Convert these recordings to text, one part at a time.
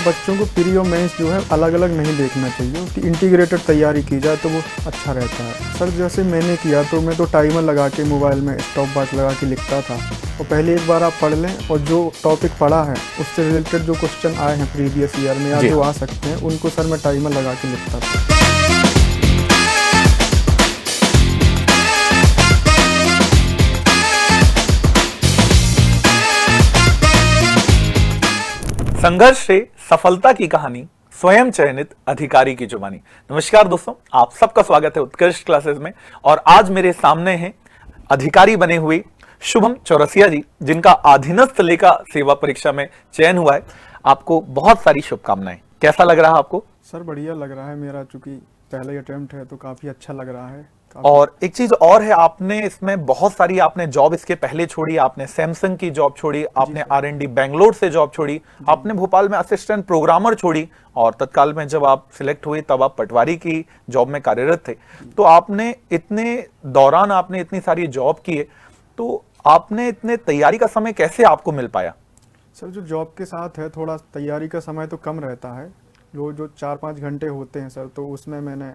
बच्चों को प्री और मेंस जो है अलग अलग नहीं देखना चाहिए, उसकी इंटीग्रेटेड तैयारी की जाए तो वो अच्छा रहता है। सर जैसे मैंने किया तो मैं तो टाइमर लगा के मोबाइल में स्टॉप वॉच लगा के लिखता था, और पहले एक बार आप पढ़ लें और जो टॉपिक पढ़ा है उससे रिलेटेड जो क्वेश्चन आए हैं प्रीवियस ईयर में या जो आ सकते हैं उनको सर मैं टाइमर लगा के लिखता था। संघर्ष से सफलता की कहानी, स्वयं चयनित अधिकारी की जुबानी। नमस्कार दोस्तों, आप सबका स्वागत है उत्कृष्ट क्लासेस में। और आज मेरे सामने हैं अधिकारी बने हुए शुभम चौरसिया जी, जिनका अधीनस्थ लेखा सेवा परीक्षा में चयन हुआ है। आपको बहुत सारी शुभकामनाएं। कैसा लग रहा है आपको? सर बढ़िया लग रहा है, मेरा चूंकि पहला अटेम्प्ट है तो काफ़ी अच्छा लग रहा है। और एक चीज और है, आपने इसमें बहुत सारी आपने जॉब इसके पहले छोड़ी, आपने सैमसंग की जॉब छोड़ी, आपने R&D बैंगलोर से जॉब छोड़ी, आपने भोपाल में असिस्टेंट प्रोग्रामर छोड़ी, और तत्काल में जब आप सिलेक्ट हुए तब आप पटवारी की जॉब में कार्यरत थे। तो आपने इतने दौरान आपने इतनी सारी जॉब की, तो आपने इतने तैयारी का समय कैसे आपको मिल पाया? सर जो जॉब के साथ है थोड़ा तैयारी का समय तो कम रहता है, जो 4-5 घंटे होते हैं सर, तो उसमें मैंने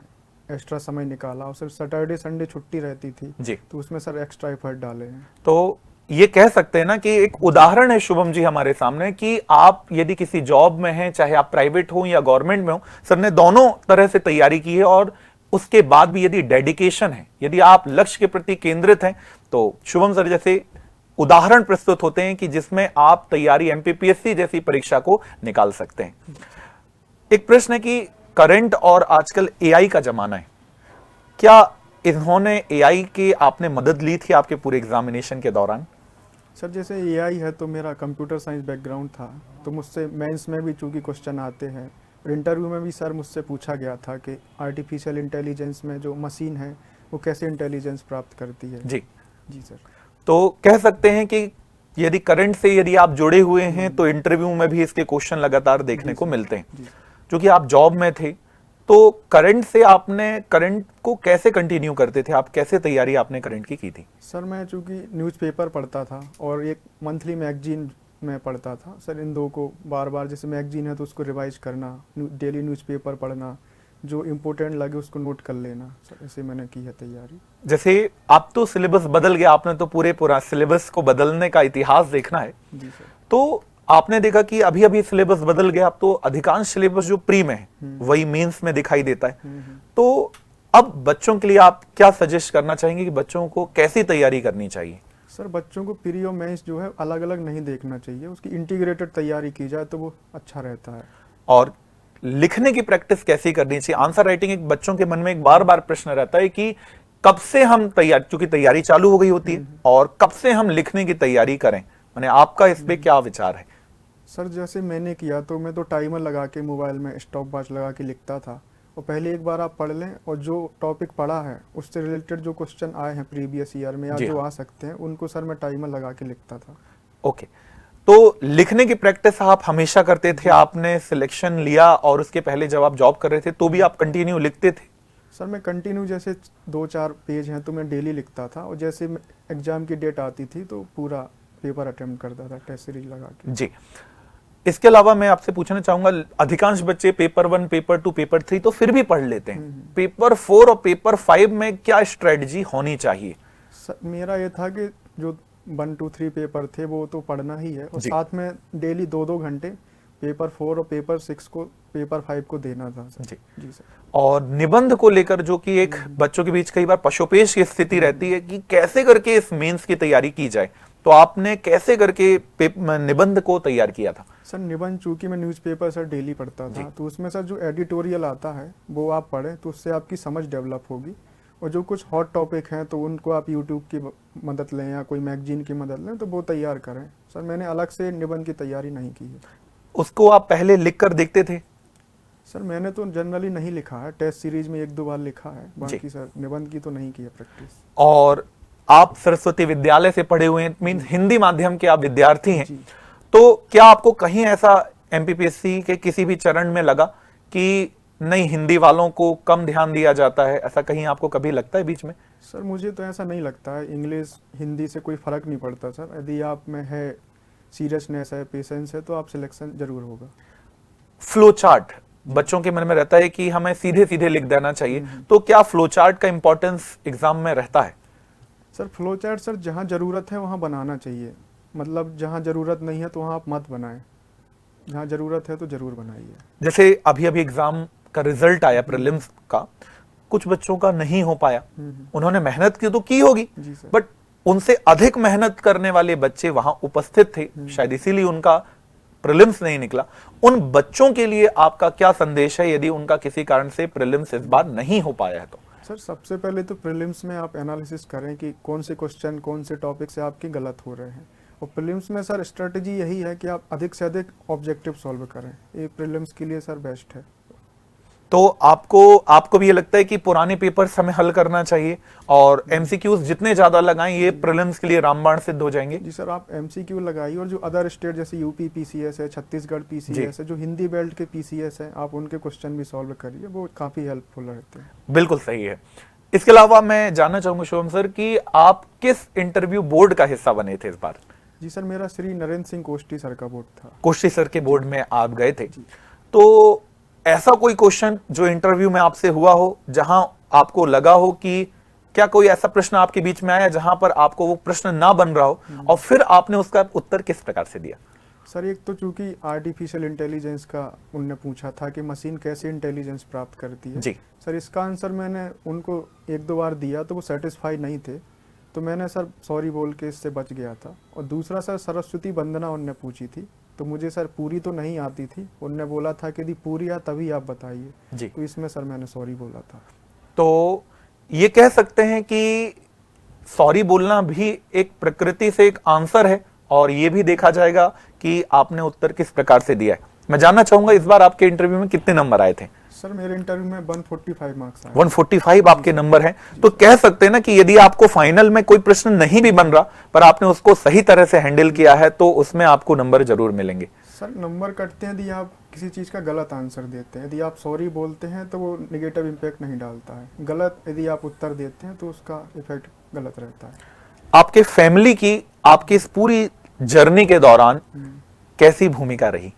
एक्स्ट्रा समय निकाला, और सर सैटरडे संडे छुट्टी रहती थी जी, तो उसमें सर एक्स्ट्रा एफर्ट डाले हैं। तो ये कह सकते हैं ना कि एक उदाहरण है शुभम जी हमारे सामने कि आप यदि किसी जॉब में हैं, चाहे आप प्राइवेट हो या गवर्नमेंट में हो, सर ने दोनों तरह से तैयारी की है। और उसके बाद भी यदि डेडिकेशन है, यदि आप लक्ष्य के प्रति केंद्रित हैं, तो शुभम सर जैसे उदाहरण प्रस्तुत होते हैं कि जिसमें आप तैयारी MPPSC जैसी परीक्षा को निकाल सकते हैं। एक प्रश्न है कि करंट और आजकल AI का जमाना है, क्या इन्होंने AI की आपने मदद ली थी आपके पूरे एग्जामिनेशन के दौरान? सर जैसे AI है तो मेरा कंप्यूटर साइंस बैकग्राउंड था, तो मुझसे मेंस में भी चूंकि क्वेश्चन आते हैं, और इंटरव्यू में भी सर मुझसे पूछा गया था कि आर्टिफिशियल इंटेलिजेंस में जो मशीन है वो कैसे इंटेलिजेंस प्राप्त करती है। जी जी सर। तो कह सकते हैं कि यदि करंट से यदि आप जुड़े हुए हैं तो इंटरव्यू में भी इसके क्वेश्चन लगातार देखने को मिलते हैं। क्योंकि आप जॉब में थे, तो करंट से आपने करंट को कैसे कंटिन्यू करते थे? आप कैसे तैयारी आपने करंट की थी? सर मैं चूंकि न्यूज़पेपर पढ़ता था और एक मंथली मैगजीन में पढ़ता था सर, इन दो को बार बार, जैसे मैगजीन है तो उसको रिवाइज करना, डेली न्यूज़पेपर पढ़ना, जो इम्पोर्टेंट लगे उसको नोट कर लेना सर, ऐसे मैंने की है तैयारी। जैसे आप तो सिलेबस बदल गया, आपने तो पूरा सिलेबस को बदलने का इतिहास देखना है। जी सर। तो आपने देखा कि अभी अभी सिलेबस बदल गया, अब तो अधिकांश सिलेबस जो प्री में है वही मेंस में दिखाई देता है। तो अब बच्चों के लिए आप क्या सजेस्ट करना चाहेंगे कि बच्चों को कैसी तैयारी करनी चाहिए? सर बच्चों को प्री और मेंस जो है अलग अलग नहीं देखना चाहिए, उसकी इंटीग्रेटेड तैयारी की जाए तो वो अच्छा रहता है। और लिखने की प्रैक्टिस कैसी करनी चाहिए? आंसर राइटिंग एक बच्चों के मन में एक बार बार प्रश्न रहता है कि कब से हम तैयारी, क्योंकि तैयारी चालू हो गई होती है, और कब से हम लिखने की तैयारी करें? मैंने आपका इस पे क्या विचार है? सर जैसे मैंने किया तो मैं तो टाइमर लगा के मोबाइल में स्टॉप वॉच लगा के लिखता था, और पहले एक बार आप पढ़ लें और जो टॉपिक पढ़ा है उससे रिलेटेड जो क्वेश्चन आए हैं प्रीवियस ईयर में या जो आ सकते हैं उनको सर मैं टाइमर लगा के लिखता था। ओके, तो लिखने की प्रैक्टिस आप हमेशा करते थे? आपने सिलेक्शन लिया और उसके पहले जब आप जॉब कर रहे थे तो भी आप कंटिन्यू लिखते थे? सर मैं कंटिन्यू, जैसे 2-4 पेज हैं तो मैं डेली लिखता था, और जैसे एग्जाम की डेट आती थी तो पूरा पेपर अटेम्प्ट करता था टेस्ट सीरीज लगा के। जी, इसके अलावा मैं आपसे पूछना चाहूंगा, अधिकांश बच्चे पेपर 1, पेपर 2, पेपर 3 तो फिर भी पढ़ लेते हैं, पेपर 4 और पेपर 5 में क्या स्ट्रेटजी होनी चाहिए? सर मेरा ये था कि जो 1, 2, 3 पेपर थे वो तो पढ़ना ही है, और साथ में डेली 2-2 घंटे पेपर 4 और पेपर 6 को, पेपर 5 को देना था सर। जी जी सर। और निबंध को लेकर जो कि एक बच्चों के बीच कई बार पशोपेश की स्थिति रहती है कि कैसे करके इस मेंस की तैयारी की जाए, तो आपने कैसे करके निबंध को तैयार किया था? सर निबंध चूंकि मैं न्यूज़पेपर सर डेली पढ़ता था, तो उसमें सर जो एडिटोरियल आता है वो आप पढ़ें तो उससे आपकी समझ डेवलप होगी, और जो कुछ हॉट टॉपिक हैं तो उनको आप यूट्यूब की मदद लें या कोई मैगजीन की मदद लें तो वो तैयार करें। सर मैंने अलग से निबंध की तैयारी नहीं की है। उसको आप पहले लिख कर देखते थे? सर मैंने तो जनरली नहीं लिखा है, टेस्ट सीरीज में 1-2 बार लिखा है, बाकी सर निबंध की तो नहीं की है प्रैक्टिस। और आप सरस्वती विद्यालय से पढ़े हुए हैं, मीन हिंदी माध्यम के आप विद्यार्थी हैं, तो क्या आपको कहीं ऐसा MPPSC के किसी भी चरण में लगा कि नहीं, हिंदी वालों को कम ध्यान दिया जाता है? ऐसा कहीं आपको कभी लगता है बीच में? सर मुझे तो ऐसा नहीं लगता है, इंग्लिश हिंदी से कोई फ़र्क नहीं पड़ता सर, यदि आप में है सीरियसनेस है, पेशेंस है, तो आप सिलेक्शन जरूर होगा। फ्लो चार्ट बच्चों के मन में रहता है कि हमें सीधे सीधे लिख देना चाहिए, तो क्या फ्लो चार्ट का इंपॉर्टेंस एग्जाम में रहता है? सर फ्लो चार्ट सर जहाँ ज़रूरत है वहाँ बनाना चाहिए, मतलब जहाँ ज़रूरत नहीं है तो वहाँ आप मत बनाएं, जहाँ ज़रूरत है तो ज़रूर बनाइए। जैसे अभी अभी एग्जाम का रिजल्ट आया प्रीलिम्स का, कुछ बच्चों का नहीं हो पाया, उन्होंने मेहनत की तो की होगी, जी सर। बट उनसे अधिक मेहनत करने वाले बच्चे वहां उपस्थित थे, शायद इसीलिए उनका प्रीलिम्स नहीं निकला। उन बच्चों के लिए आपका क्या संदेश है यदि उनका किसी कारण से प्रीलिम्स इस बार नहीं हो पाया है तो? सर सबसे पहले तो प्रीलिम्स में आप एनालिसिस करें कि कौन से क्वेश्चन कौन से टॉपिक से आपके गलत हो रहे हैं, और प्रीलिम्स में सर स्ट्रेटजी यही है कि आप अधिक से अधिक ऑब्जेक्टिव सॉल्व करें, ये प्रीलिम्स के लिए सर बेस्ट है। तो आपको भी ये लगता है कि पुराने पेपर्स हमें हल करना चाहिए और एमसीक्यूज जितने ज्यादा लगाएं ये प्रीलिम्स के लिए रामबाण सिद्ध हो जाएंगे? जी सर, आप एमसीक्यू लगाइए, और जो अदर स्टेट जैसे यूपी पीसीएस है, छत्तीसगढ़ पीसीएस है, जो हिंदी बेल्ट के पीसीएस है, आप उनके क्वेश्चन भी सॉल्व करिए, वो काफ़ी हेल्पफुल रहते हैं। बिल्कुल सही है। इसके अलावा मैं जानना चाहूंगा शुभम सर कि आप किस इंटरव्यू बोर्ड का हिस्सा बने थे इस बार? जी सर, मेरा श्री नरेंद्र सिंह कोष्टी सर का बोर्ड था। कोष्टी सर के बोर्ड में आप गए थे, तो ऐसा कोई क्वेश्चन जो इंटरव्यू में आपसे हुआ हो जहां आपको लगा हो कि क्या कोई ऐसा प्रश्न आपके बीच में आया जहां पर आपको वो प्रश्न ना बन रहा हो और फिर आपने उसका उत्तर किस प्रकार से दिया? सर एक तो चूंकि आर्टिफिशियल इंटेलिजेंस का उनने पूछा था कि मशीन कैसे इंटेलिजेंस प्राप्त करती है जी। सर, इसका आंसर मैंने उनको एक दो बार दिया तो वो सेटिस्फाई नहीं थे, तो मैंने सर सॉरी बोल के इससे बच गया था। और दूसरा सर सरस्वती वंदना उनने पूछी थी, तो मुझे सर पूरी तो नहीं आती थी, उनने बोला था कि यदि पूरी आ तभी आप बताइए जी। तो इसमें सर मैंने सॉरी बोला था। तो ये कह सकते हैं कि सॉरी बोलना भी एक प्रकृति से एक आंसर है और ये भी देखा जाएगा कि आपने उत्तर किस प्रकार से दिया है। मैं जानना चाहूंगा इस बार आपके इंटरव्यू में कितने नंबर आए थे? सर मेरे इंटरव्यू में 145 मार्क्स आए। 145 आपके नंबर हैं, तो कह सकते हैं ना कि यदि आपको फाइनल में कोई प्रश्न नहीं भी बन रहा पर आपने उसको सही तरह से हैंडल किया है तो उसमें आपको नंबर जरूर मिलेंगे। सर नंबर कटते हैं यदि आप किसी चीज़ का गलत आंसर देते हैं, यदि आप सॉरी बोलते हैं तो वो निगेटिव इम्पैक्ट नहीं डालता है, गलत यदि आप उत्तर देते हैं तो उसका इफेक्ट गलत रहता है। आपके फैमिली की आपकी इस पूरी जर्नी के दौरान कैसी भूमिका रही?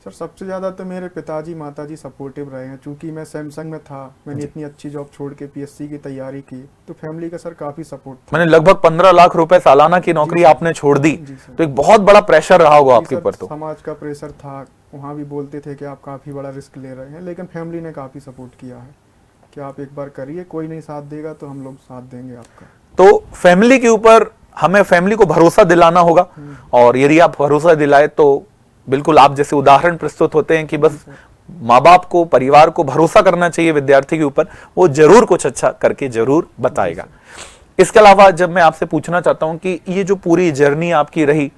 सर सबसे ज़्यादा तो मेरे पिताजी माताजी सपोर्टिव रहे हैं, चूँकि मैं सैमसंग में था, मैंने इतनी अच्छी जॉब छोड़ के पीएससी की तैयारी की, तो फैमिली का सर काफ़ी सपोर्ट था। मैंने लगभग 15 लाख रुपए सालाना की नौकरी आपने छोड़ दी, तो एक बहुत बड़ा प्रेशर रहा होगा आपके ऊपर। तो समाज का प्रेशर था, वहाँ भी बोलते थे कि आप काफ़ी बड़ा रिस्क ले रहे हैं, लेकिन फैमिली ने काफ़ी सपोर्ट किया है कि आप एक बार करिए, कोई नहीं साथ देगा तो हम लोग साथ देंगे आपका। तो फैमिली के ऊपर हमें फैमिली को भरोसा दिलाना होगा, और यदि आप भरोसा दिलाए तो बिल्कुल आप जैसे उदाहरण प्रस्तुत होते हैं कि बस माँ बाप को, परिवार को भरोसा करना चाहिए विद्यार्थी के ऊपर, वो जरूर कुछ अच्छा करके जरूर बताएगा। इसके अलावा जब मैं आपसे पूछना चाहता हूं कि ये जो पूरी जर्नी आपकी रही,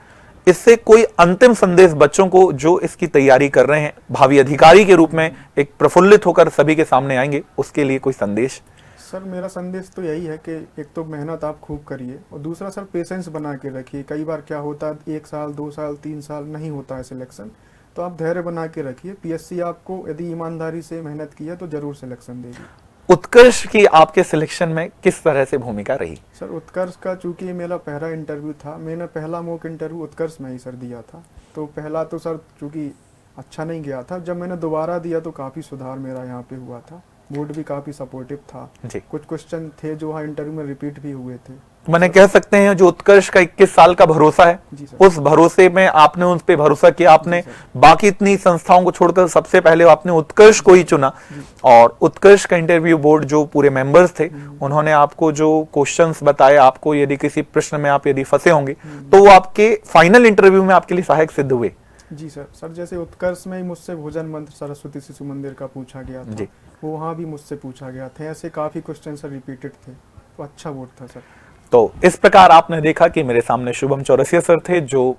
इससे कोई अंतिम संदेश बच्चों को जो इसकी तैयारी कर रहे हैं, भावी अधिकारी के रूप में एक प्रफुल्लित होकर सभी के सामने आएंगे, उसके लिए कोई संदेश? सर मेरा संदेश तो यही है कि एक तो मेहनत आप खूब करिए, और दूसरा सर पेशेंस बना के रखिए। कई बार क्या होता है 1 साल 2 साल 3 साल नहीं होता है सिलेक्शन, तो आप धैर्य बना के रखिए। पीएससी आपको यदि ईमानदारी से मेहनत की है तो जरूर सिलेक्शन देगी। उत्कर्ष की आपके सिलेक्शन में किस तरह से भूमिका रही? सर उत्कर्ष का चूंकि मेरा पहला इंटरव्यू था, मैंने पहला मॉक इंटरव्यू उत्कर्ष में ही सर दिया था, तो पहला तो सर चूंकि अच्छा नहीं गया था, जब मैंने दोबारा दिया तो काफ़ी सुधार मेरा यहाँ पे हुआ था, बोर्ड भी काफ़ी सपोर्टिव था जी। कुछ क्वेश्चन थे जो वहाँ इंटरव्यू में रिपीट भी हुए थे। मैंने कह सकते हैं जो उत्कर्ष का 21 साल का भरोसा है, उस भरोसे में आपने उस पे भरोसा किया, आपने बाकी इतनी संस्थाओं को छोड़कर सबसे पहले आपने उत्कर्ष को ही चुना, और उत्कर्ष का इंटरव्यू बोर्ड जो पूरे मेंबर्स थे उन्होंने आपको जो क्वेश्चंस बताए, आपको यदि किसी प्रश्न में आप यदि फंसे होंगे तो वो आपके फाइनल इंटरव्यू में आपके लिए सहायक सिद्ध हुए। जी सर। सर जैसे उत्कर्ष में ही मुझसे भोजन मंत्र सरस्वती शिशु मंदिर का पूछा गया था, वो वहाँ भी मुझसे पूछा गया था, ऐसे काफ़ी क्वेश्चन सर रिपीटेड थे, तो अच्छा बोर्ड था सर। तो इस प्रकार आपने देखा कि मेरे सामने शुभम चौरसिया सर थे जो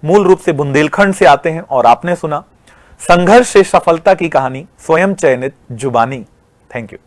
मूल रूप से बुंदेलखंड से आते हैं, और आपने सुना संघर्ष से सफलता की कहानी, स्वयं चयनित जुबानी। Thank you.